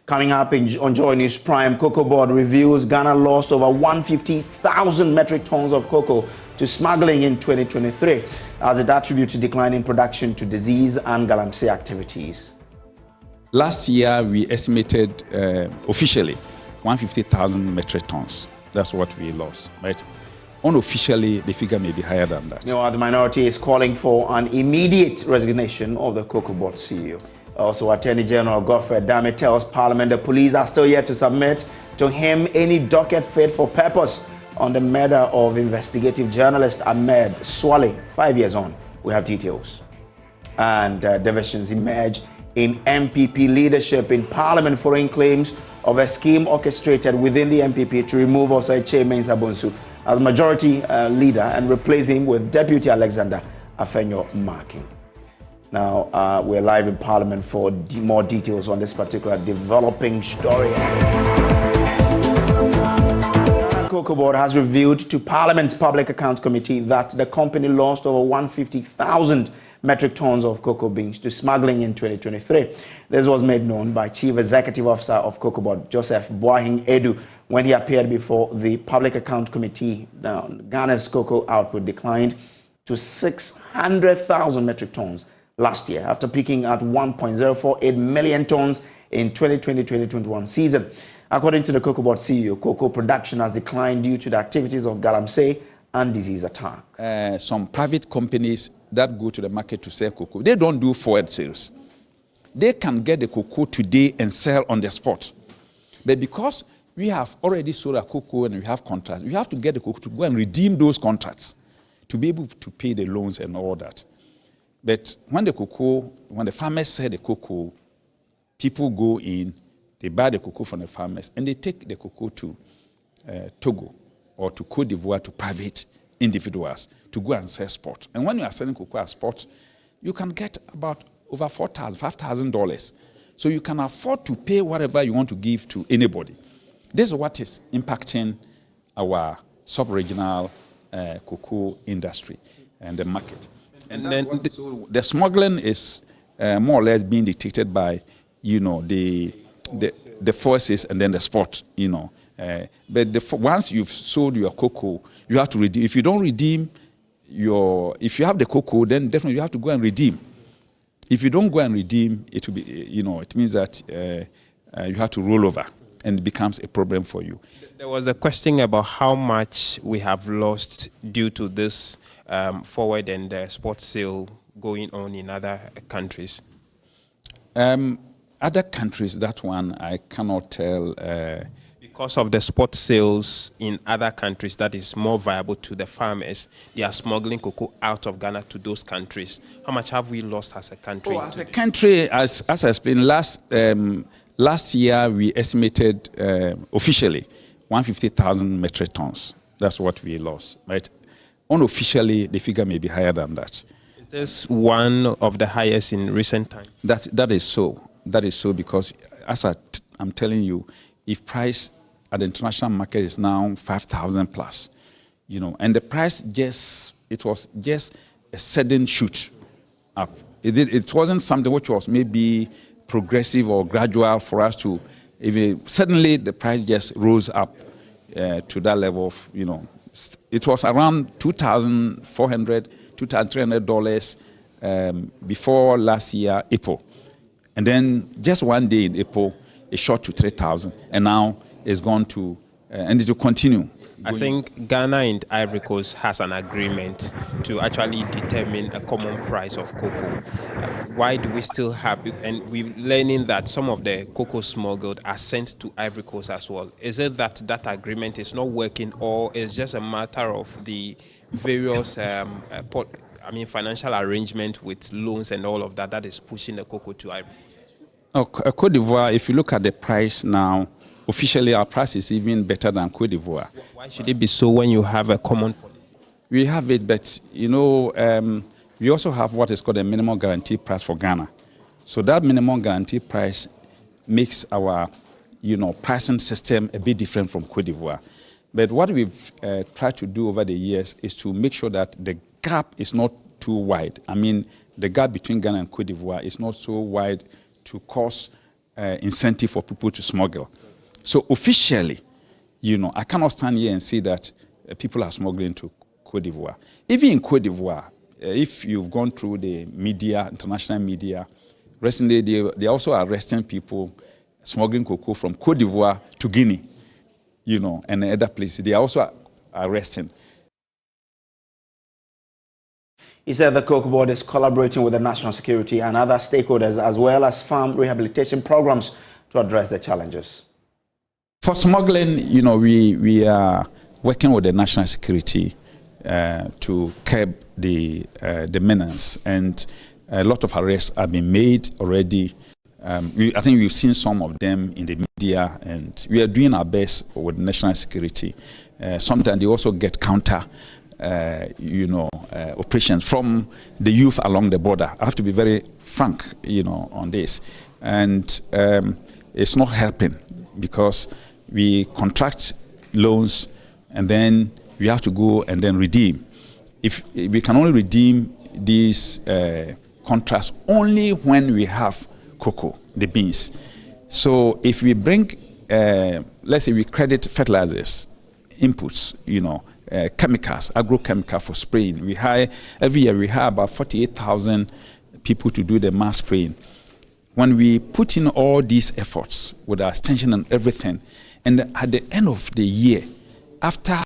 Coming up on Joy News Prime, Cocoa Board reveals Ghana lost over 150,000 metric tons of cocoa to smuggling in 2023 as it attributes decline in production to disease and galamsey activities. Last year, we estimated officially 150,000 metric tons. That's what we lost, right? Unofficially, the figure may be higher than that. Meanwhile, the minority is calling for an immediate resignation of the Cocoa Board CEO. Also, Attorney General Ofori-Atta tells Parliament the police are still yet to submit to him any docket fit for purpose on the murder of investigative journalist Ahmed Swale, 5 years on. We have details. And divisions emerge in MPP leadership in Parliament following claims of a scheme orchestrated within the MPP to remove Osei Mensah-Bonsu as majority leader and replace him with Deputy Alexander Afenyo-Markin. Now, we're live in Parliament for more details on this particular developing story. The Cocoa Board has revealed to Parliament's Public Accounts Committee that the company lost over 150,000 metric tons of cocoa beans to smuggling in 2023. This was made known by Chief Executive Officer of Cocoa Board, Joseph Boahin-Edu, when he appeared before the Public Accounts Committee. Now, Ghana's cocoa output declined to 600,000 metric tons last year, after peaking at 1.048 million tons in 2020-2021 season. According to the Cocoa Board CEO, cocoa production has declined due to the activities of galamsey and disease attack. Some private companies that go to the market to sell cocoa, they don't do forward sales. They can get the cocoa today and sell on the spot. But because we have already sold our cocoa and we have contracts, we have to get the cocoa to go and redeem those contracts to be able to pay the loans and all that. But when the farmers sell the cocoa, people go in, they buy the cocoa from the farmers, and they take the cocoa to Togo or to Côte d'Ivoire to private individuals to go and sell spot. And when you are selling cocoa at spot, you can get about over $4,000, $5,000. So you can afford to pay whatever you want to give to anybody. This is what is impacting our sub-regional cocoa industry and the market. And then the smuggling is more or less being dictated by, the forces and then the spot, But once you've sold your cocoa, you have to redeem. If you don't redeem if you have the cocoa, then definitely you have to go and redeem. If you don't go and redeem, it will be, it means that you have to roll over, and it becomes a problem for you. There was a question about how much we have lost due to this forward and spot sale going on in other countries. Other countries, that one I cannot tell. Because of the spot sales in other countries, that is more viable to the farmers. They are smuggling cocoa out of Ghana to those countries. How much have we lost as a country? As a country, as I explained, last year we estimated officially 150,000 metric tons. That's what we lost, right? Unofficially, the figure may be higher than that. Is this one of the highest in recent times? That is so. That is so because, as I'm telling you, if price at the international market is now 5,000 plus, and the price it was just a sudden shoot up. It wasn't something which was maybe progressive or gradual for us to, suddenly the price just rose up to that level of, it was around $2,400, $2,300 before last year, April. And then just one day in April, it shot to 3,000, and now it's gone to, and it will continue. I think Ghana and Ivory Coast has an agreement to actually determine a common price of cocoa. Why do we still have it? And we're learning that some of the cocoa smuggled are sent to Ivory Coast as well. Is it that that agreement is not working, or is just a matter of the various financial arrangement with loans and all of that that is pushing the cocoa to Ivory Coast? Côte d'Ivoire, if you look at the price now, officially our price is even better than Côte d'Ivoire. Why should it be so when you have a common policy? We have it, but we also have what is called a minimum guarantee price for Ghana. So that minimum guarantee price makes our pricing system a bit different from Côte d'Ivoire. But what we've tried to do over the years is to make sure that the gap is not too wide. I mean, the gap between Ghana and Côte d'Ivoire is not so wide to cause incentive for people to smuggle. So officially, I cannot stand here and say that people are smuggling to Côte d'Ivoire. Even in Côte d'Ivoire, if you've gone through the media, international media, recently they are also arresting people smuggling cocoa from Côte d'Ivoire to Guinea, and other places. They are also arresting. He said the Cocoa Board is collaborating with the national security and other stakeholders as well as farm rehabilitation programs to address the challenges. For smuggling, we are working with the national security to curb the menace, and a lot of arrests have been made already. I think we've seen some of them in the media, and we are doing our best with national security. Sometimes they also get counter operations from the youth along the border. I have to be very frank, on this. And it's not helping because we contract loans and then we have to go and then redeem. If we can only redeem these contracts only when we have cocoa, the beans. So if we bring, let's say we credit fertilizers, inputs, chemicals, agrochemical for spraying. Every year we hire about 48,000 people to do the mass spraying. When we put in all these efforts with our extension and everything, and at the end of the year, after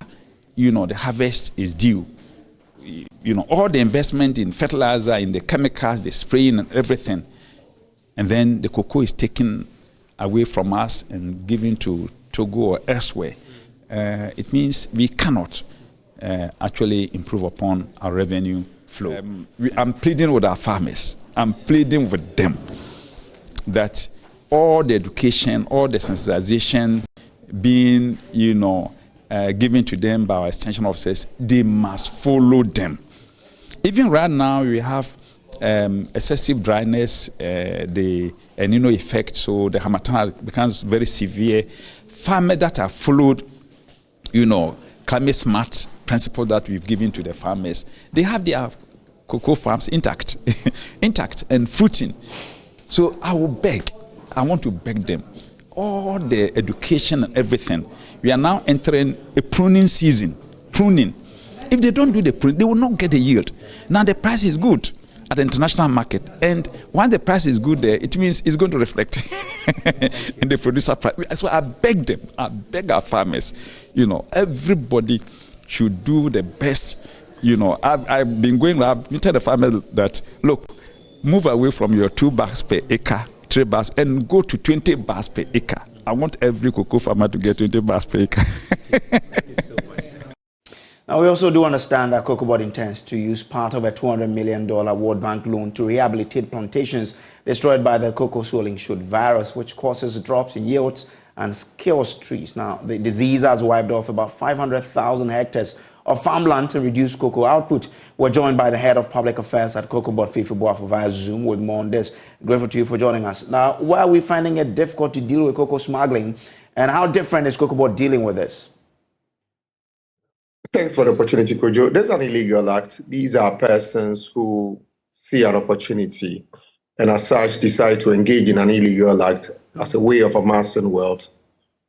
the harvest is due, all the investment in fertilizer, in the chemicals, the spraying and everything, and then the cocoa is taken away from us and given to Togo or elsewhere, it means we cannot actually improve upon our revenue flow. I'm pleading with our farmers. I'm pleading with them that all the education, all the sensitization being, given to them by our extension officers, they must follow them. Even right now, we have excessive dryness, the El Nino effect, so the harmattan becomes very severe. Farmers that are followed, climate smart principle that we've given to the farmers, they have their cocoa farms intact, intact and fruiting. So I want to beg them, all the education and everything. We are now entering a pruning season. Pruning. If they don't do the pruning, they will not get the yield. Now the price is good at the international market, and once the price is good there, it means it's going to reflect in the producer price. So I beg them, I beg our farmers, everybody should do the best. I've been telling the farmers that, look, move away from your 2 bags per acre, 3 bags, and go to 20 bags per acre. I want every cocoa farmer to get 20 bags per acre. Thank you so much. Now, we also do understand that Cocoa Board intends to use part of a $200 million World Bank loan to rehabilitate plantations destroyed by the cocoa swirling shoot virus, which causes drops in yields and kills trees. Now, the disease has wiped off about 500,000 hectares of farmland and reduced cocoa output. We're joined by the head of public affairs at Cocoa Board, Fifi Boafo, via Zoom with more on this. Grateful to you for joining us. Now, why are we finding it difficult to deal with cocoa smuggling, and how different is Cocoa Board dealing with this? Thanks for the opportunity, Kojo. There's an illegal act. These are persons who see an opportunity and as such decide to engage in an illegal act as a way of amassing wealth.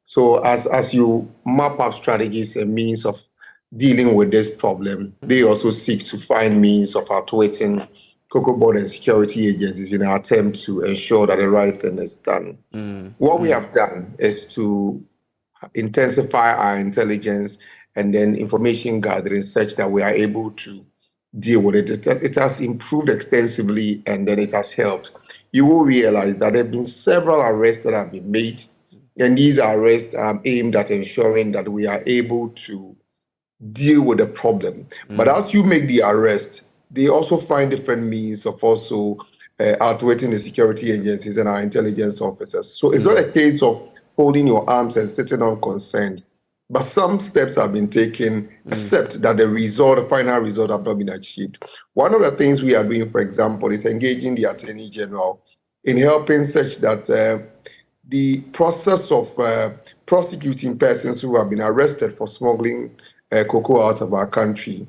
So as you map up strategies and means of dealing with this problem, they also seek to find means of outwitting Cocoa Board and security agencies in an attempt to ensure that the right thing is done. What we have done is to intensify our intelligence and then information gathering such that we are able to deal with it. It has improved extensively, and then it has helped. You will realize that there have been several arrests that have been made, and these arrests are aimed at ensuring that we are able to deal with the problem. But as you make the arrest, they also find different means of also outwitting the security agencies and our intelligence officers. So it's not a case of holding your arms and sitting unconcerned. But some steps have been taken, except that the final result have not been achieved. One of the things we are doing, for example, is engaging the Attorney General in helping such that the process of prosecuting persons who have been arrested for smuggling cocoa out of our country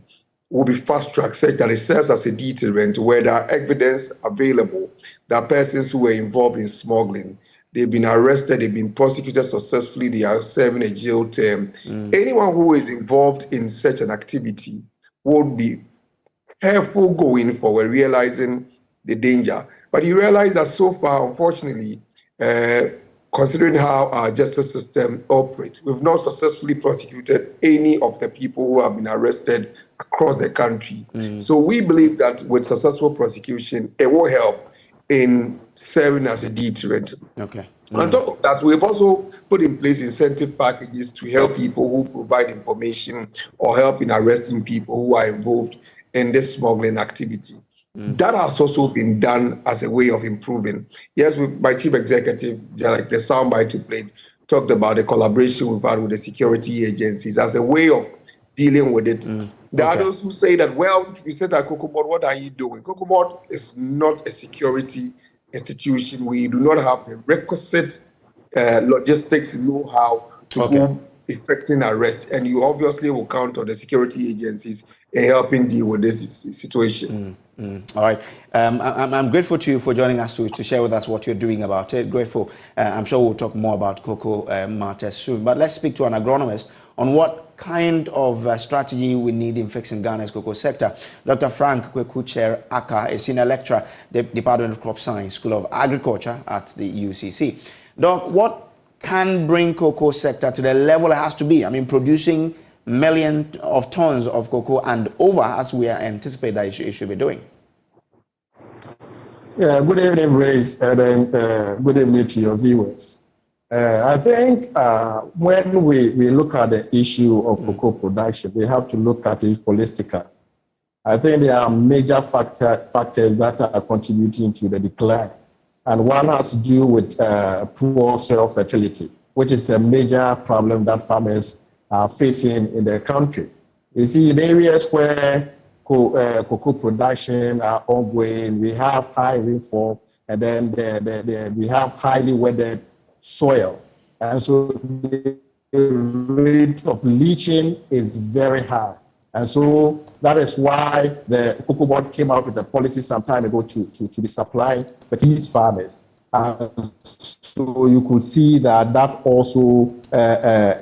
will be fast-tracked, such that it serves as a deterrent where there are evidence available that persons who were involved in smuggling they've been arrested, they've been prosecuted successfully, they are serving a jail term. Anyone who is involved in such an activity would be careful going forward, realizing the danger. But you realize that so far, unfortunately, considering how our justice system operates, we've not successfully prosecuted any of the people who have been arrested across the country. So we believe that with successful prosecution, it will help in serving as a deterrent. Okay. On top of that, we've also put in place incentive packages to help people who provide information or help in arresting people who are involved in this smuggling activity. That has also been done as a way of improving. Yes, my chief executive, like the soundbite you played, talked about the collaboration we've had with the security agencies as a way of dealing with it. There are those who say that, well, if you said that COCOBOD, what are you doing? COCOBOD is not a security institution. We do not have the requisite logistics know-how to go effecting arrest. And you obviously will count on the security agencies in helping deal with this situation. All right. I'm grateful to you for joining us to share with us what you're doing about it. Grateful. I'm sure we'll talk more about cocoa matters soon. But let's speak to an agronomist on what kind of strategy we need in fixing Ghana's cocoa sector. Dr. Frank Ofori-Atta, a senior lecturer, the Department of Crop Science, School of Agriculture at the UCC. Doc, what can bring cocoa sector to the level it has to be? I mean, producing millions of tons of cocoa and over, as we anticipate that it should be doing. Yeah, good evening, Grace, and good evening to your viewers. I think when we look at the issue of cocoa production, we have to look at it holistically. I think there are major factors that are contributing to the decline. And one has to do with poor soil fertility, which is a major problem that farmers are facing in the country. You see, in areas where cocoa production are ongoing, we have high rainfall, and then we have highly weathered soil. And so the rate of leaching is very high. And so that is why the Cocoa Board came out with a policy some time ago to be supplying for these farmers. So you could see that also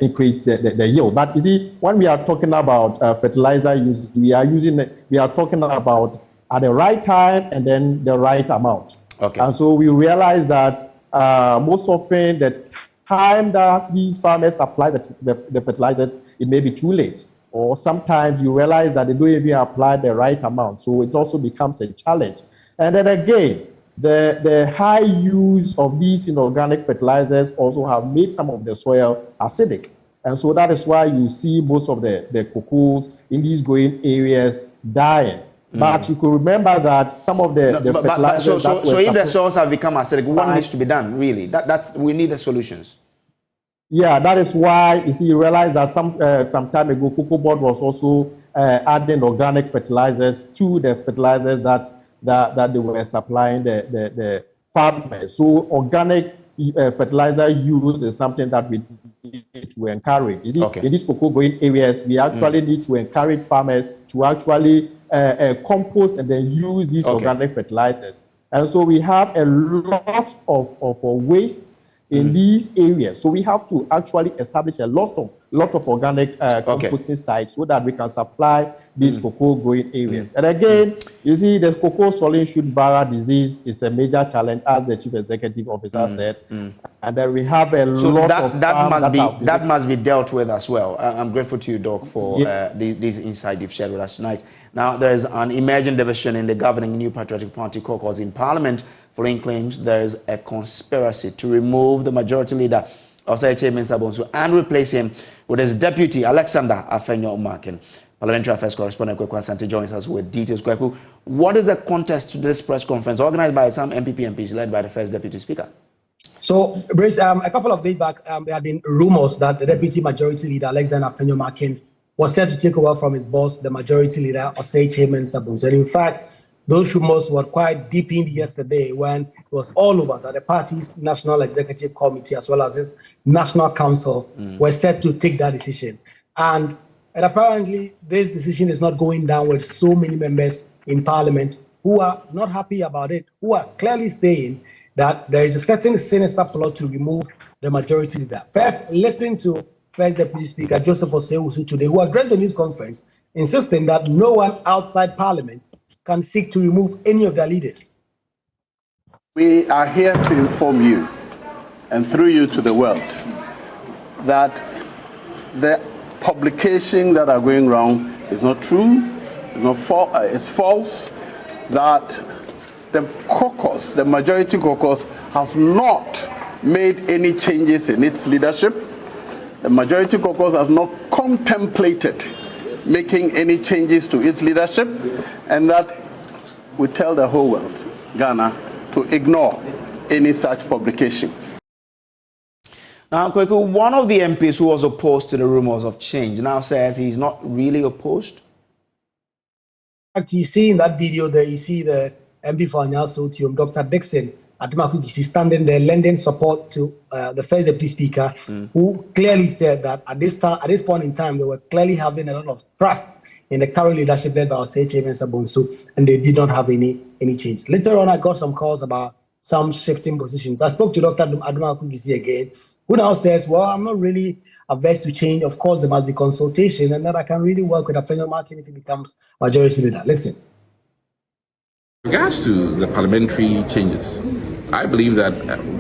increased the yield. But you see, when we are talking about fertilizer use, we are talking about at the right time and then the right amount. Okay. And so we realize that most often the time that these farmers apply the fertilizers, it may be too late. Or sometimes you realize that they don't even apply the right amount. So it also becomes a challenge. And then again, the high use of these inorganic fertilizers also have made some of the soil acidic. And so that is why you see most of the cocoas in these growing areas dying. But you could remember that some of the fertilizers... So if the soils have become acidic, what needs to be done, really? We need the solutions. Yeah, that is why you realize that some time ago, Cocoa Board was also adding organic fertilizers to the fertilizers that they were supplying the farmers. So organic fertilizer use is something that we need to encourage. You see, in these cocoa growing areas, we actually need to encourage farmers to actually compost and then use these organic fertilizers. And so we have a lot of waste in these areas. So we have to actually establish a lot of organic composting sites so that we can supply these cocoa growing areas. And again, you see, the cocoa swollen shoot bearer disease is a major challenge, as the chief executive officer said. And then we have a lot of that must be dealt with as well. I'm grateful to you, Doc, for these insights you've shared with us tonight. Now, there is an emerging division in the governing New Patriotic Party caucus in Parliament, following claims there is a conspiracy to remove the majority leader, Osei Chairman Sabonsu, and replace him with his deputy, Alexander Afenyo-Markin. Parliamentary Affairs correspondent Kweku Asante joins us with details. Kweku, what is the context to this press conference organized by some MPP MPs led by the First Deputy Speaker? So, Brace, a couple of days back, there had been rumors that the deputy majority leader, Alexander Afenyo-Markin, was set to take over from his boss, the majority leader, Osei Chairman Sabonsu. And in fact, those rumors were quite deepened yesterday when it was all over that the party's National Executive Committee as well as its National Council were set to take that decision. And apparently, this decision is not going down with so many members in Parliament who are not happy about it, who are clearly saying that there is a certain sinister plot to remove the majority leader. First, listen to First Deputy Speaker Joseph Osei today, who addressed the news conference, insisting that no one outside Parliament can seek to remove any of their leaders. We are here to inform you, and through you to the world, that the publication that are going wrong is not true, it's false, that the caucus, the majority caucus, has not made any changes in its leadership. The majority caucus has not contemplated making any changes to its leadership, and that we tell the whole world, Ghana, to ignore any such publications. Now, Kweku, one of the MPs who was opposed to the rumors of change now says he's not really opposed. In fact, you see in that video there, you see the MP for Anyal-Sotium, Dr. Dixon Adumaku-Gisi, standing there lending support to the First Deputy Speaker, who clearly said that at this point in time, they were clearly having a lot of trust in the current leadership led by Osei Chairman Sabonsu, and they did not have any change. Later on, I got some calls about some shifting positions. I spoke to Dr. Adumaku-Gisi again, who now says, well, I'm not really averse to change. Of course, there must be consultation, and that I can really work with Afenyo-Markin if he becomes majority leader. Listen. In regards to the parliamentary changes, I believe that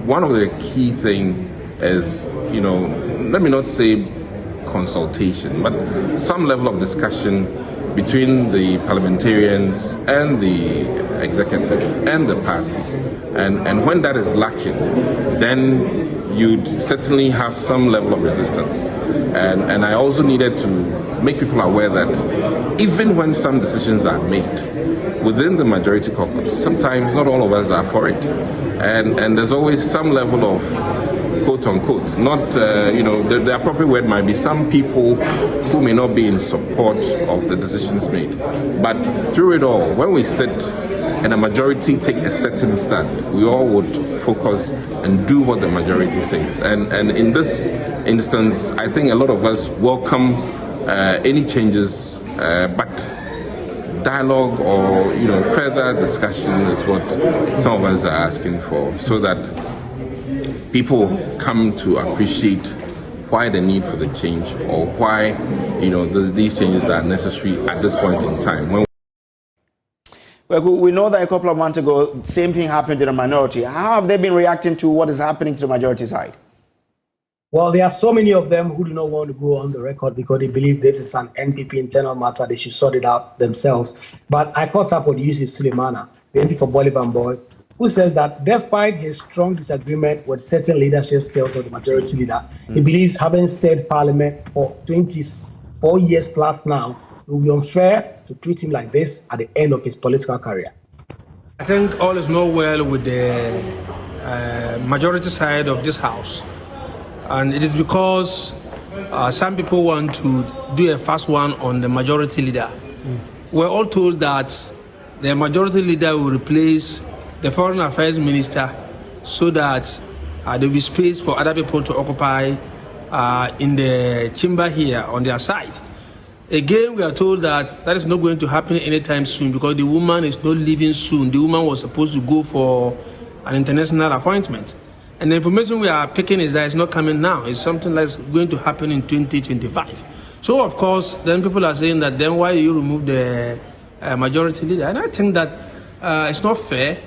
one of the key things is, let me not say consultation, but some level of discussion between the parliamentarians and the executive and the party. And when that is lacking, then you'd certainly have some level of resistance. And I also needed to make people aware that even when some decisions are made within the majority caucus, sometimes not all of us are for it. And there's always some level of quote unquote, not, the appropriate word might be some people who may not be in support of the decisions made. But through it all, when we sit and a majority take a certain stand, we all would focus and do what the majority says. And in this instance, I think a lot of us welcome any changes, but dialogue or further discussion is what some of us are asking for, so that people come to appreciate why the need for the change, or why these changes are necessary at this point in time. Well, we know that a couple of months ago, same thing happened to the minority. How have they been reacting to what is happening to the majority side? Well, there are so many of them who do not want to go on the record because they believe this is an NPP internal matter. They should sort it out themselves. But I caught up with Yusuf Sulemana, the MP for Bolivamboy, who says that despite his strong disagreement with certain leadership skills of the majority leader, he believes having served Parliament for 24 years plus now, it will be unfair to treat him like this at the end of his political career. I think all is not well with the majority side of this House. And it is because some people want to do a fast one on the majority leader. We're all told that the majority leader will replace the Foreign Affairs Minister so that there will be space for other people to occupy in the chamber here on their side. Again, we are told that that is not going to happen anytime soon because the woman is not leaving soon. The woman was supposed to go for an international appointment. And the information we are picking is that it's not coming now. It's something that's going to happen in 2025. So, of course, then people are saying that then why you remove the majority leader? And I think that it's not fair.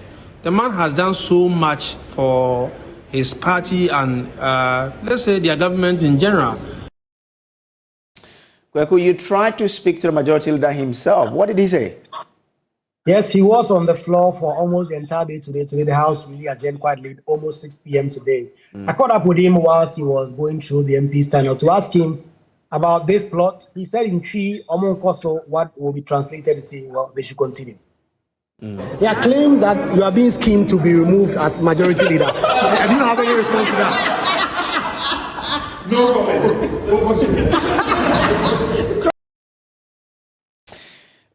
The man has done so much for his party and, let's say, their government in general. Kweku, you tried to speak to the majority leader himself. What did he say? Yes, he was on the floor for almost the entire day today. Today, the House really adjourned quite late, almost 6 p.m. today. I caught up with him whilst he was going through the MP's panel to ask him about this plot. He said in Tree, Omonkoso, what will be translated to say, well, they should continue. There are claims that you are being schemed to be removed as majority leader. I do not have any response to that. No comment.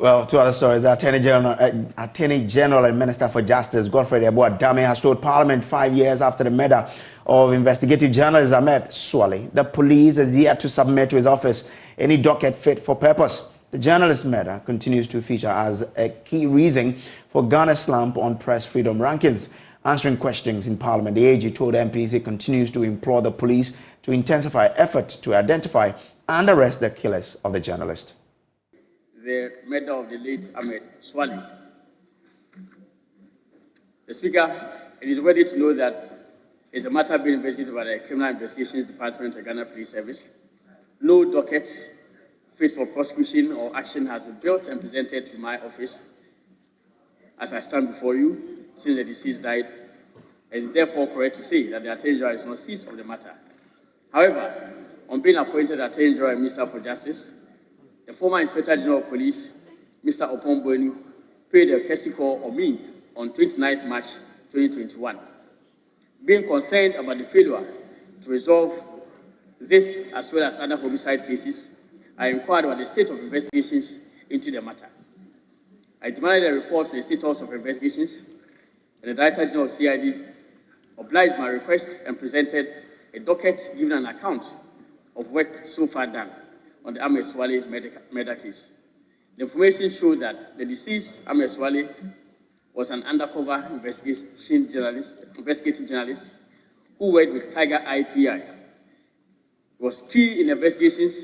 Well, two other stories. The Attorney General and Minister for Justice, Ofori-Atta, has told Parliament 5 years after the murder of investigative journalist Ahmed Swale, the police is yet to submit to his office any docket fit for purpose. The journalist's murder continues to feature as a key reason for Ghana's slump on press freedom rankings. Answering questions in Parliament, the AG told MPs he continues to implore the police to intensify efforts to identify and arrest the killers of the journalist. The murder of the late Ahmed Swali. The Speaker, it is worthy to know that it's a matter being investigated by the Criminal Investigations Department of Ghana Police Service. No docket fit for prosecution or action has been built and presented to my office as I stand before you since the deceased died. It is therefore correct to say that the Attorney General is not seized of the matter. However, on being appointed Attorney General and Minister for Justice, the former Inspector General of Police, Mr. Opombweni, paid a courtesy call on me on 29th March 2021. Being concerned about the failure to resolve this as well as other homicide cases, I inquired about the state of investigations into the matter. I demanded a report on the status of investigations, and the Director General of CID obliged my request and presented a docket giving an account of work so far done on the Ahmed Swali murder case. The information showed that the deceased Ahmed Swali was an undercover investigative journalist who worked with Tiger IPI. He was key in investigations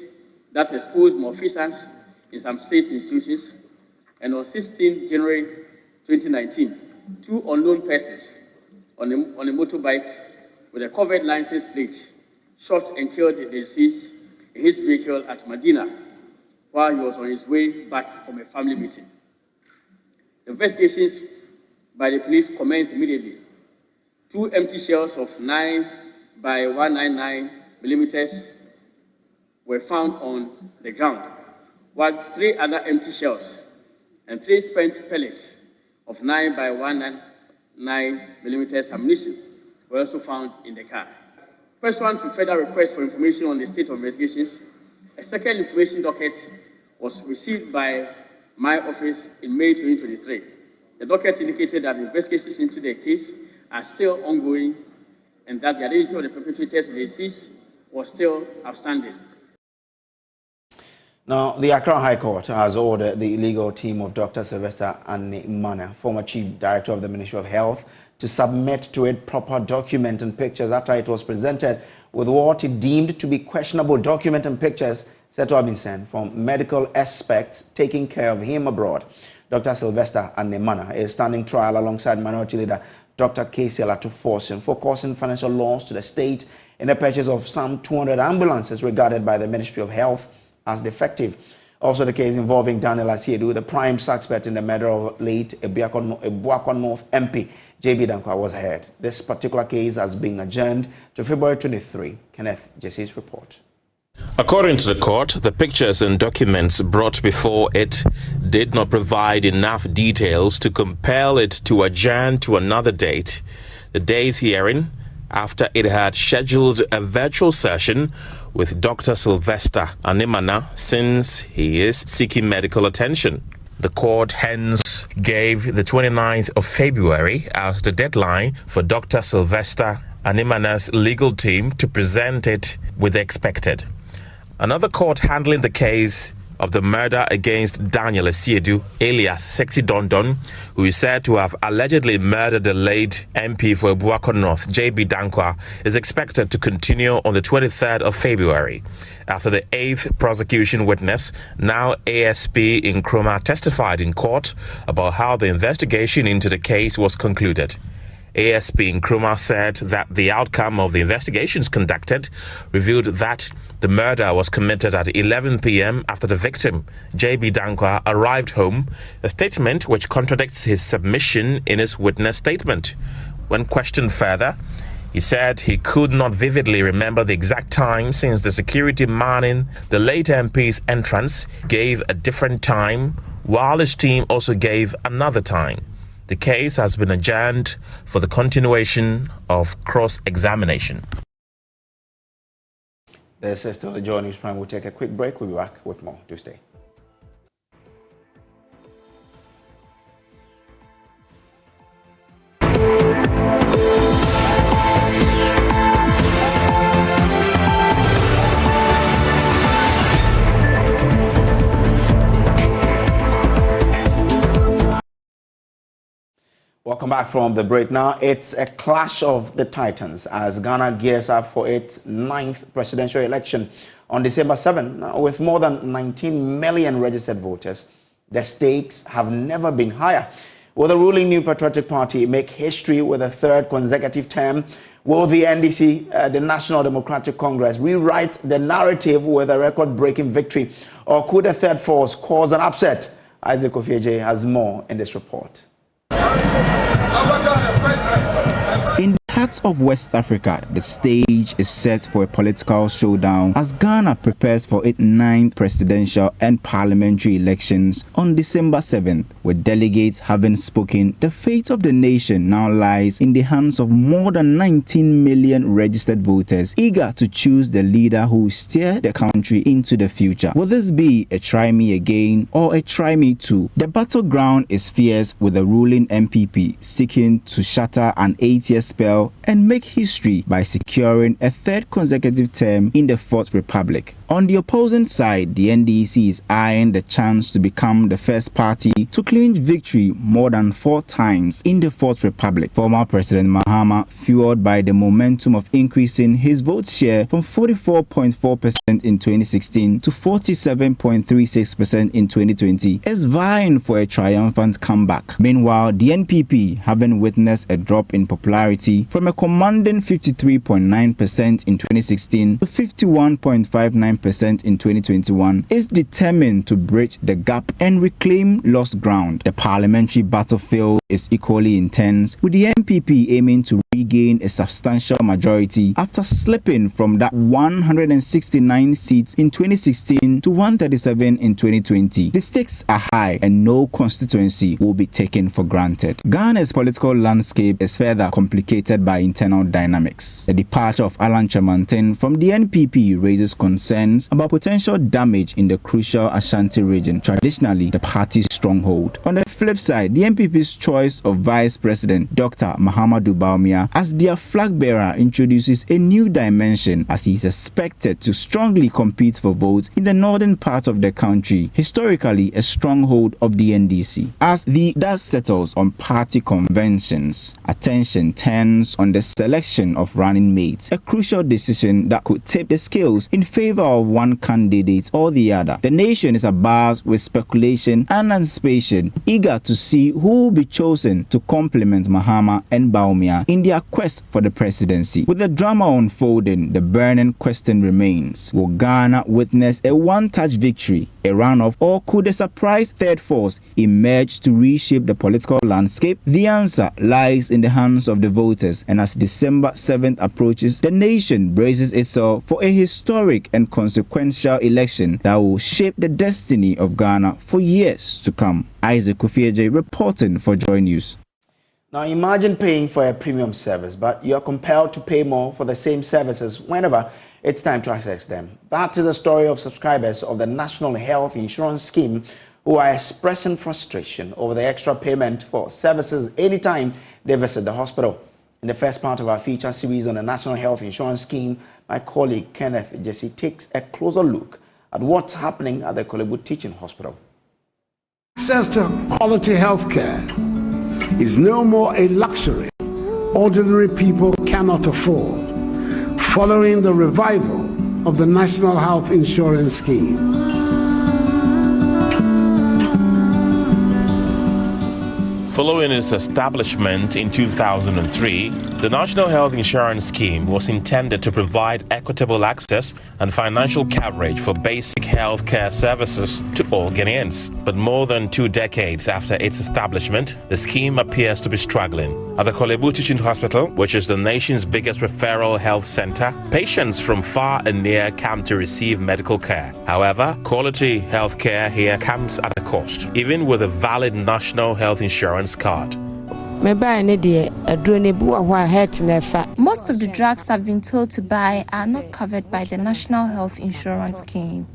that exposed malfeasance in some state institutions, and on 16 January 2019, two unknown persons on a motorbike with a covered license plate shot and killed the deceased in his vehicle at Medina while he was on his way back from a family meeting. The investigations by the police commenced immediately. Two empty shells of 9 by 199 millimeters were found on the ground, while 3 other empty shells and 3 spent pellets of 9 by 199 millimeters ammunition were also found in the car. Pursuant to further requests for information on the state of investigations, a second information docket was received by my office in May 2023. The docket indicated that investigations into the case are still ongoing and that the identity of the perpetrators of the deceased was still outstanding. Now, the Accra High Court has ordered the legal team of Dr. Sylvester Anemana, former Chief Director of the Ministry of Health, to submit to it proper document and pictures after it was presented with what it deemed to be questionable document and pictures said to have been sent from medical experts taking care of him abroad. Dr. Sylvester Anemana is standing trial alongside Minority Leader Dr. Akufo-Addo for causing financial loss to the state in the purchase of some 200 ambulances regarded by the Ministry of Health as defective. Also the case involving Daniel Asiedu, the prime suspect in the murder of late Ebuakwa North MP JB Dankwa, was heard. This particular case has been adjourned to February 23. Kenneth Jesse's report. According to the court, the pictures and documents brought before it did not provide enough details to compel it to adjourn to another date. The day's hearing, after it had scheduled a virtual session with Dr. Sylvester Anemana since he is seeking medical attention. The court hence gave the 29th of February as the deadline for Dr. Sylvester Anemana's legal team to present it with the expected. Another court handling the case of the murder against Daniel Asiedu, alias Sexy Dondon, who is said to have allegedly murdered the late MP for Ebuakwa North, JB Dankwa, is expected to continue on the 23rd of February. After the 8th prosecution witness, now ASP in Nkrumah, testified in court about how the investigation into the case was concluded. ASP in Nkrumah said that the outcome of the investigations conducted revealed that the murder was committed at 11 p.m. after the victim, JB Dankwa, arrived home, a statement which contradicts his submission in his witness statement. When questioned further, he said he could not vividly remember the exact time since the security manning the late MP's entrance gave a different time, while his team also gave another time. The case has been adjourned for the continuation of cross-examination. This is still the Joy News Prime. We'll take a quick break. We'll be back with more. Do stay. Welcome back from the break. Now, it's a clash of the titans as Ghana gears up for its 9th presidential election on December 7. Now, with more than 19 million registered voters, the stakes have never been higher. Will the ruling New Patriotic Party make history with a 3rd consecutive term? Will the NDC, the National Democratic Congress, rewrite the narrative with a record-breaking victory? Or could a third force cause an upset? Isaac Ofori-Atta has more in this report. In the heart of West Africa, the stage is set for a political showdown as Ghana prepares for its 9th presidential and parliamentary elections on December 7th. With delegates having spoken, the fate of the nation now lies in the hands of more than 19 million registered voters eager to choose the leader who will steer the country into the future. Will this be a try me again or a try me too? The battleground is fierce, with the ruling MPP seeking to shatter an 8-year spell and make history by securing a 3rd consecutive term in the 4th Republic. On the opposing side, the NDC is eyeing the chance to become the first party to clinch victory more than 4 times in the 4th Republic. Former President Mahama, fueled by the momentum of increasing his vote share from 44.4% in 2016 to 47.36% in 2020, is vying for a triumphant comeback. Meanwhile, the NPP, having witnessed a drop in popularity from a commanding 53.9% in 2016 to 51.59% in 2021, is determined to bridge the gap and reclaim lost ground. The parliamentary battlefield is equally intense, with the MPP aiming to regain a substantial majority after slipping from that 169 seats in 2016 to 137 in 2020. The stakes are high and no constituency will be taken for granted. Ghana's political landscape is further complicated by internal dynamics. The departure of Alan Chamantin from the NPP raises concerns about potential damage in the crucial Ashanti region, traditionally the party's stronghold. On the flip side, the NPP's choice of Vice President Dr. Mahamadou Bawumia as their flag bearer introduces a new dimension, as he is expected to strongly compete for votes in the northern part of the country, historically a stronghold of the NDC. As the dust settles on party conventions, attention turns on the selection of running mates, a crucial decision that could tip the scales in favor of one candidate or the other. The nation is abuzz with speculation and anticipation, eager to see who will be chosen to complement Mahama and Bawumia in their quest for the presidency. With the drama unfolding, the burning question remains: will Ghana witness a one-touch victory, a runoff, or could a surprise third force emerge to reshape the political landscape? The answer lies in the hands of the voters, and as December 7th approaches, the nation braces itself for a historic and consequential election that will shape the destiny of Ghana for years to come. Isaac Ofori-Atta reporting for Joy News. Now imagine paying for a premium service, but you're compelled to pay more for the same services whenever it's time to access them. That is the story of subscribers of the National Health Insurance Scheme who are expressing frustration over the extra payment for services anytime they visit the hospital. In the first part of our feature series on the National Health Insurance Scheme, my colleague Kenneth Jesse takes a closer look at what's happening at the Korle Bu Teaching Hospital. Access to quality health care is no more a luxury ordinary people cannot afford, following the revival of the National Health Insurance Scheme. Following its establishment in 2003, the National Health Insurance Scheme was intended to provide equitable access and financial coverage for basic health care services to all Ghanaians. But more than 2 decades after its establishment, the scheme appears to be struggling. At the Korle Bu Teaching Hospital, which is the nation's biggest referral health center, patients from far and near come to receive medical care. However, quality health care here comes at a cost, even with a valid national health insurance card. Most of the drugs I've been told to buy are not covered by the National Health Insurance Scheme.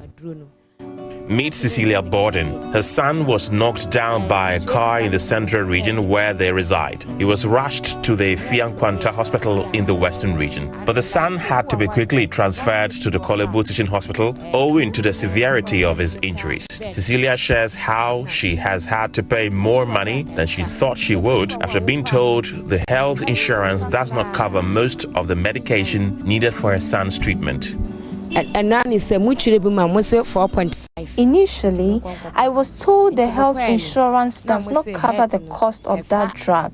Meet Cecilia Borden. Her son was knocked down by a car in the central region where they reside. He was rushed to the Fiankwanta Hospital in the western region. But the son had to be quickly transferred to the Kolebu Teaching Hospital owing to the severity of his injuries. Cecilia shares how she has had to pay more money than she thought she would after being told the health insurance does not cover most of the medication needed for her son's treatment. Initially, I was told the health insurance does not cover the cost of that drug,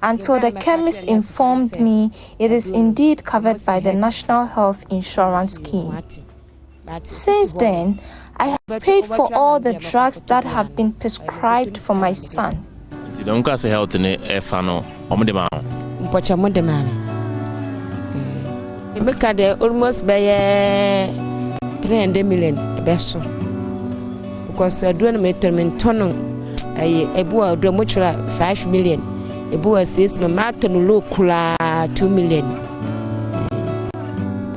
until the chemist informed me it is indeed covered by the National Health Insurance Scheme. Since then, I have paid for all the drugs that have been prescribed for my son. Almost by 300 million beso because doing measurement tono ebu do much 5 million ebu says maton low kula 2 million.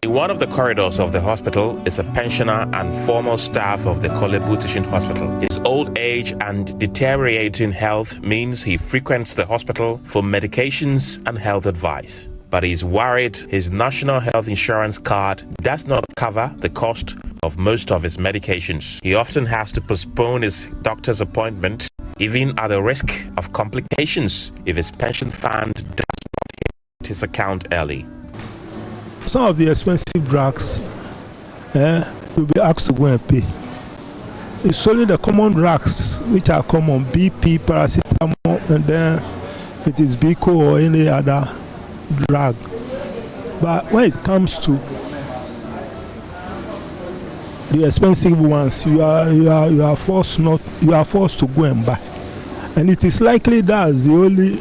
In one of the corridors of the hospital is a pensioner and former staff of the Kolebu Teaching Hospital. His old age and deteriorating health means he frequents the hospital for medications and health advice. But he's worried his national health insurance card does not cover the cost of most of his medications. He often has to postpone his doctor's appointment, even at the risk of complications if his pension fund does not hit his account early. Some of the expensive drugs will be asked to go and pay. It's only the common drugs which are common, BP, paracetamol, and then it is Bico or any other drug. But when it comes to the expensive ones, you are forced to go and buy, and it is likely that's the only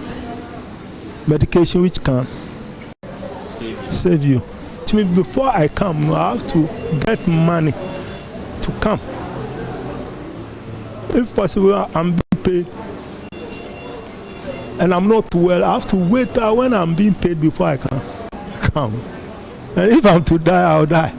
medication which can save you. To me, before I come, I have to get money to come. If possible, I'm being paid and I'm not well, I have to wait when I'm being paid before I can come. And if I'm to die, I'll die.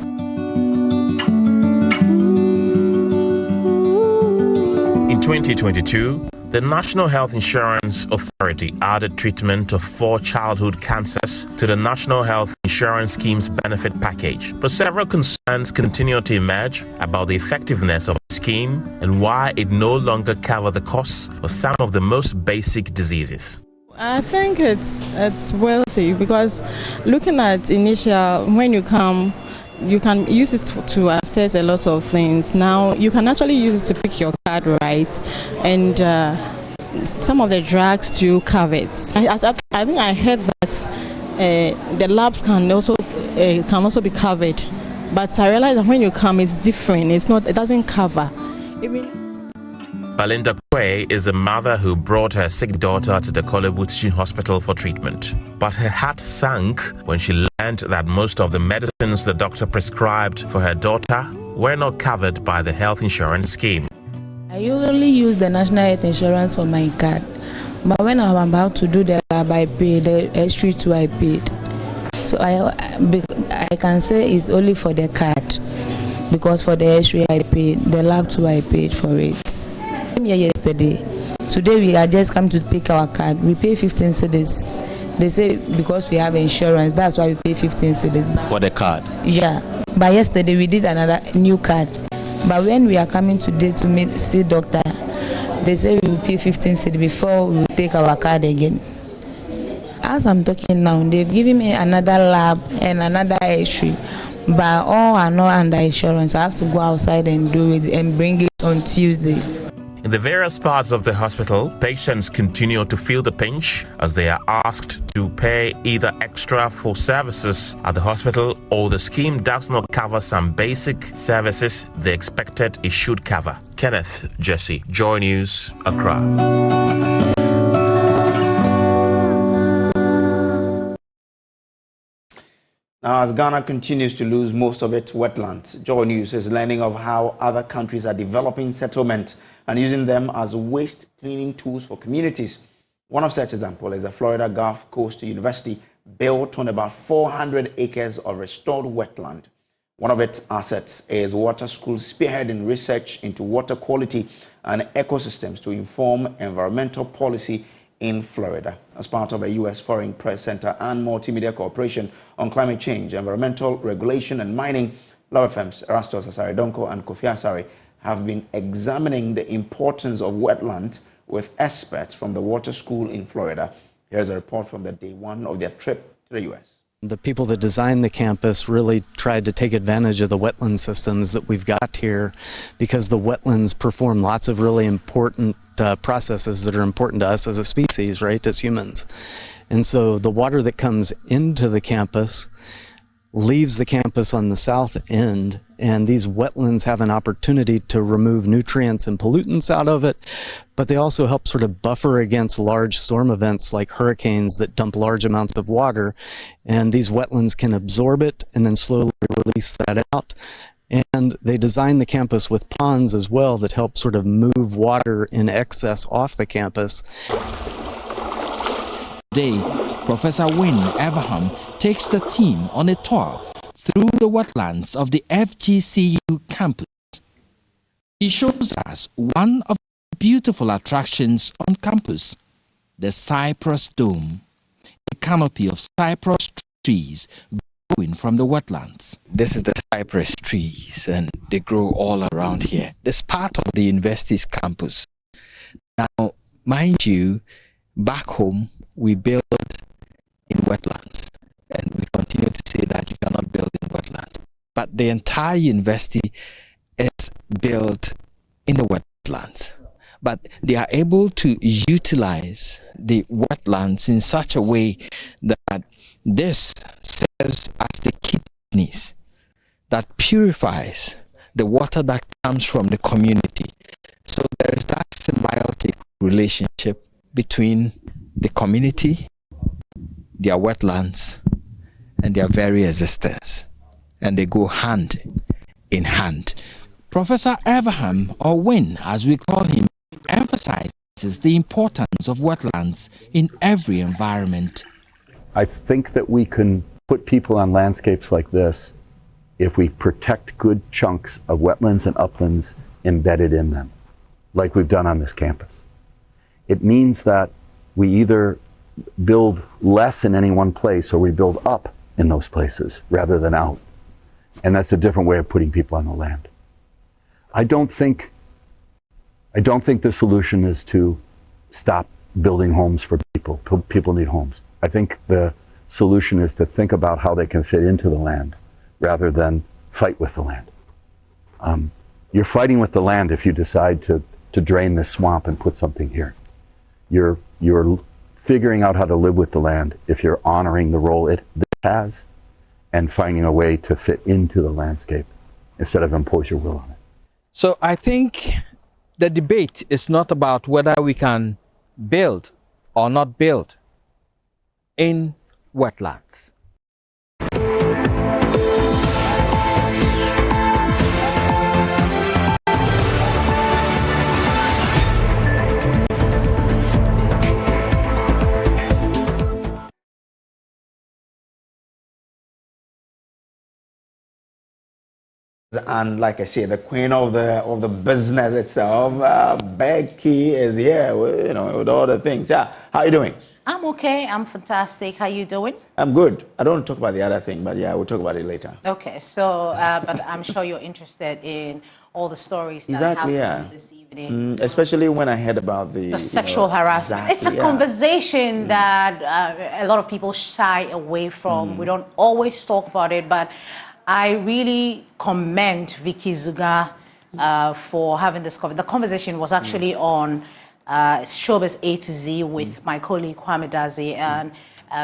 In 2022, the National Health Insurance Authority added treatment of 4 childhood cancers to the National Health Insurance Scheme's benefit package. But several concerns continue to emerge about the effectiveness of the scheme and why it no longer covers the costs of some of the most basic diseases. I think it's wealthy because looking at initial, when you come, you can use it to assess a lot of things. Now you can actually use it to pick your card right, and some of the drugs to cover it. I think I heard that the labs can also be covered, but I realized that when you come, it's different. It doesn't cover. Balinda Kwe is a mother who brought her sick daughter to the Kolebu Teaching Hospital for treatment. But her heart sank when she learned that most of the medicines the doctor prescribed for her daughter were not covered by the health insurance scheme. I usually use the National Health Insurance for my card. But when I'm about to do the lab, I paid, the X-ray too, I paid. So I can say it's only for the card. Because for the X-ray I paid, the lab too I paid for it. Here yesterday. Today we are just come to pick our card. We pay 15 cedis. They say because we have insurance, that's why we pay 15 cedis. For the card? Yeah. But yesterday we did another new card. But when we are coming today to see doctor, they say we will pay 15 cedis before we will take our card again. As I'm talking now, they've given me another lab and another X-ray. But all are not under insurance. I have to go outside and do it and bring it on Tuesday. In the various parts of the hospital, patients continue to feel the pinch as they are asked to pay either extra for services at the hospital or the scheme does not cover some basic services they expected it should cover. Kenneth Jesse, Joy News, Accra. Now, as Ghana continues to lose most of its wetlands, Joy News is learning of how other countries are developing settlements and using them as waste cleaning tools for communities. One of such examples is the Florida Gulf Coast University, built on about 400 acres of restored wetland. One of its assets is Water School spearheading research into water quality and ecosystems to inform environmental policy in Florida. As part of a U.S. Foreign Press Center and Multimedia Cooperation on Climate Change, Environmental Regulation and Mining, Law firms Erastus Asare-Donko and Kofi Asare have been examining the importance of wetlands with experts from the Water School in Florida. Here's a report from the day one of their trip to the U.S. The people that designed the campus really tried to take advantage of the wetland systems that we've got here, because the wetlands perform lots of really important processes that are important to us as a species, right, as humans. And so the water that comes into the campus leaves the campus on the south end, and these wetlands have an opportunity to remove nutrients and pollutants out of it, but they also help sort of buffer against large storm events like hurricanes that dump large amounts of water, and these wetlands can absorb it and then slowly release that out. And they design the campus with ponds as well that help sort of move water in excess off the campus. Today, Professor Wynne Everham takes the team on a tour through the wetlands of the FGCU campus. He shows us one of the beautiful attractions on campus, the Cypress Dome, a canopy of cypress trees growing from the wetlands. This is the cypress trees, and they grow all around here. This part of the university's campus. Now, mind you, back home, we build in wetlands, and we continue to say that you cannot build in wetlands. But the entire university is built in the wetlands. But they are able to utilize the wetlands in such a way that this serves as the kidneys that purifies the water that comes from the community. So there is that symbiotic relationship between the community, their wetlands, and their very existence. And they go hand in hand. Professor Everham, or Wynne as we call him, emphasizes the importance of wetlands in every environment. I think that we can put people on landscapes like this if we protect good chunks of wetlands and uplands embedded in them, like we've done on this campus. It means that we either build less in any one place or we build up in those places rather than out. And that's a different way of putting people on the land. I don't think the solution is to stop building homes for people. People need homes. I think the solution is to think about how they can fit into the land rather than fight with the land. You're fighting with the land if you decide to drain this swamp and put something here. You're figuring out how to live with the land if you're honoring the role it has and finding a way to fit into the landscape instead of impose your will on it. So I think the debate is not about whether we can build or not build in wetlands. And like I say, the queen of the business itself, Becky, is here. With all the things. Yeah, how you doing? I'm okay. I'm fantastic. How you doing? I'm good. I don't want to talk about the other thing, but yeah, we'll talk about it later. Okay. So, but I'm sure you're interested in all the stories that happened this evening. Especially when I heard about the sexual harassment. It's a conversation that a lot of people shy away from. We don't always talk about it, but I really commend Vicky Zuga for having this conversation. The conversation was actually on Showbiz A to Z with my colleague Kwame Dazi, and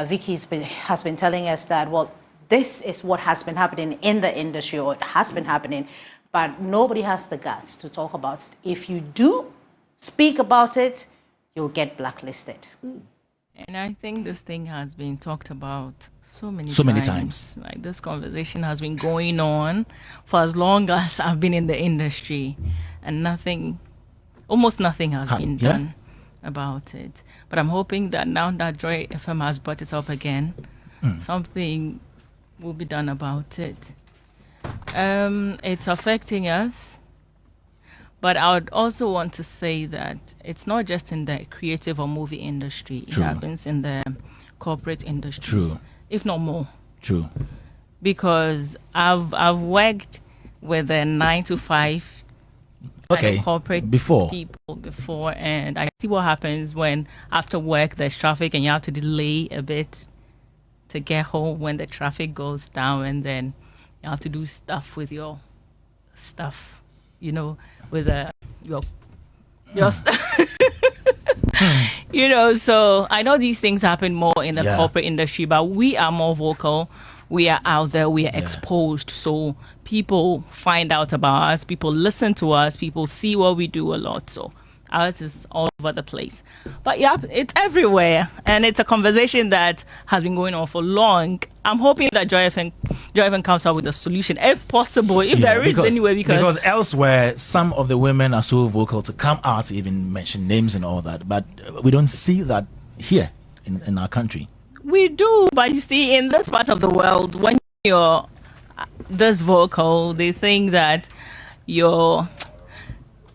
Vicky has been telling us that, well, this is what has been happening in the industry, or it has been happening, but nobody has the guts to talk about it. If you do speak about it, you'll get blacklisted. And I think this thing has been talked about so many times. Like, this conversation has been going on for as long as I've been in the industry, and almost nothing has been done about it. But I'm hoping that now that Joy FM has brought it up again, something will be done about it. It's affecting us. But I would also want to say that it's not just in the creative or movie industry. True. It happens in the corporate industry. True. If not more. True. Because I've worked with a 9-to-5 corporate people before, and I see what happens when after work there's traffic and you have to delay a bit to get home when the traffic goes down, and then you have to do stuff with your stuff, you know, with your stuff. You know, so I know these things happen more in the corporate industry, but we are more vocal. We are out there, we are exposed, so people find out about us, people listen to us, people see what we do a lot, so ours is all over the place. But yeah, it's everywhere, and it's a conversation that has been going on for long. I'm hoping that Joy FM comes out with a solution, if possible, if there is anyway, because elsewhere, some of the women are so vocal to come out, even mention names and all that, but we don't see that here in our country. We do, but you see, in this part of the world, when you're this vocal, they think that you're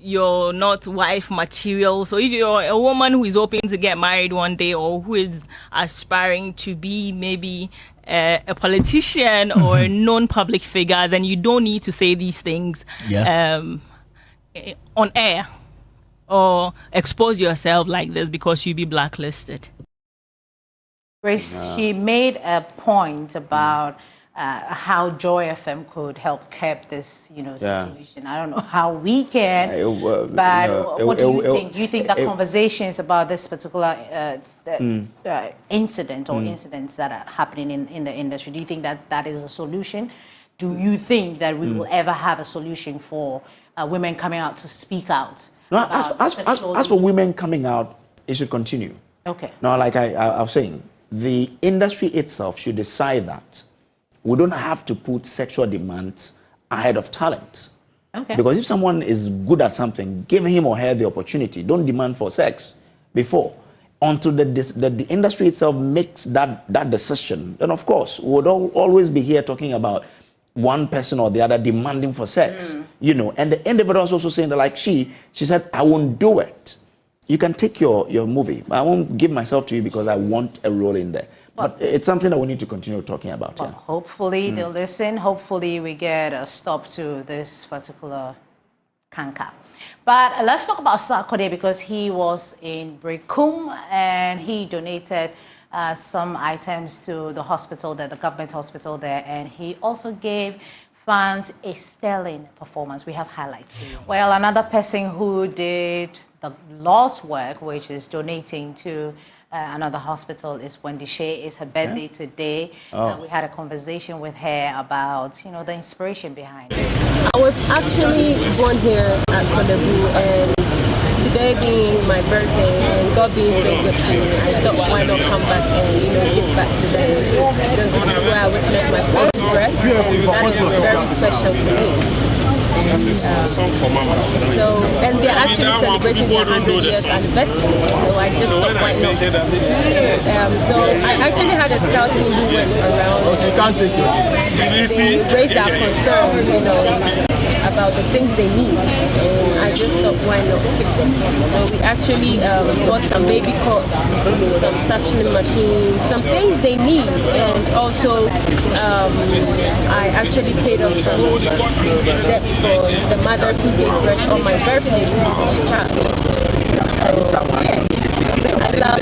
not wife material. So if you're a woman who is hoping to get married one day, or who is aspiring to be maybe a politician or a known public figure, then you don't need to say these things on air or expose yourself like this, because you'll be blacklisted. Grace, she made a point about how Joy FM could help curb this, situation. I don't know how we can, but what do you think? Do you think that conversations about this particular incident or incidents that are happening in the industry, do you think that is a solution? Do you think that we will ever have a solution for women coming out to speak out? No, as for women coming out, it should continue. Okay. No, like I was saying, the industry itself should decide that we don't have to put sexual demands ahead of talent. Okay. Because if someone is good at something, give him or her the opportunity. Don't demand for sex before. Until the industry itself makes that decision, then of course, we would always be here talking about one person or the other demanding for sex. And the individual is also saying that, like she said, I won't do it. You can take your movie. I won't give myself to you because I want a role in there. But it's something that we need to continue talking about. Hopefully they'll listen. Hopefully we get a stop to this particular canker. But let's talk about Sarkodie, because he was in Brekum and he donated some items to the hospital there, the government hospital there, and he also gave fans a sterling performance. We have highlights. Well, another person who did the Lord's work, which is donating to another hospital, is Wendy Shea. It's her birthday today. We had a conversation with her about, the inspiration behind it. I was actually born here at Kolebu, and today being my birthday and God being so good to me, I thought, why not come back and give back to them, because this is where I witnessed my first breath, and that is very special to me. Song for Mama. So, and they're actually celebrating their 100 years anniversary, so I just thought, why not? So I actually had a scout team who went around and they raised our concern, about the things they need, and I just thought, why not? So we actually bought some baby cots, some suctioning machines, some things they need, and also I actually paid off some debt for the mothers who gave birth on my birthday to each child. So yes, I love.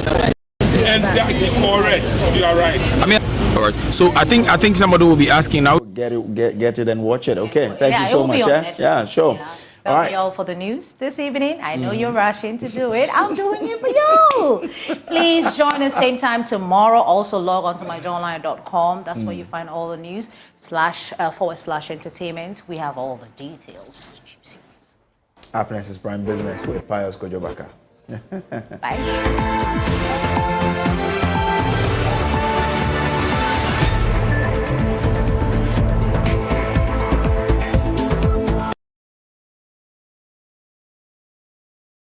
And that is correct. You are right. I mean, all right. So I think somebody will be asking now. Get it and watch it. Okay. Thank you so much. Yeah, sure. That'll be all for the news this evening. I know you're rushing to do it. I'm doing it for you. Please join us same time tomorrow. Also log on to myjournline.com. That's where you find all the news //entertainment. We have all the details. Happiness is Prime Business with Pius Kojobaka. Bye.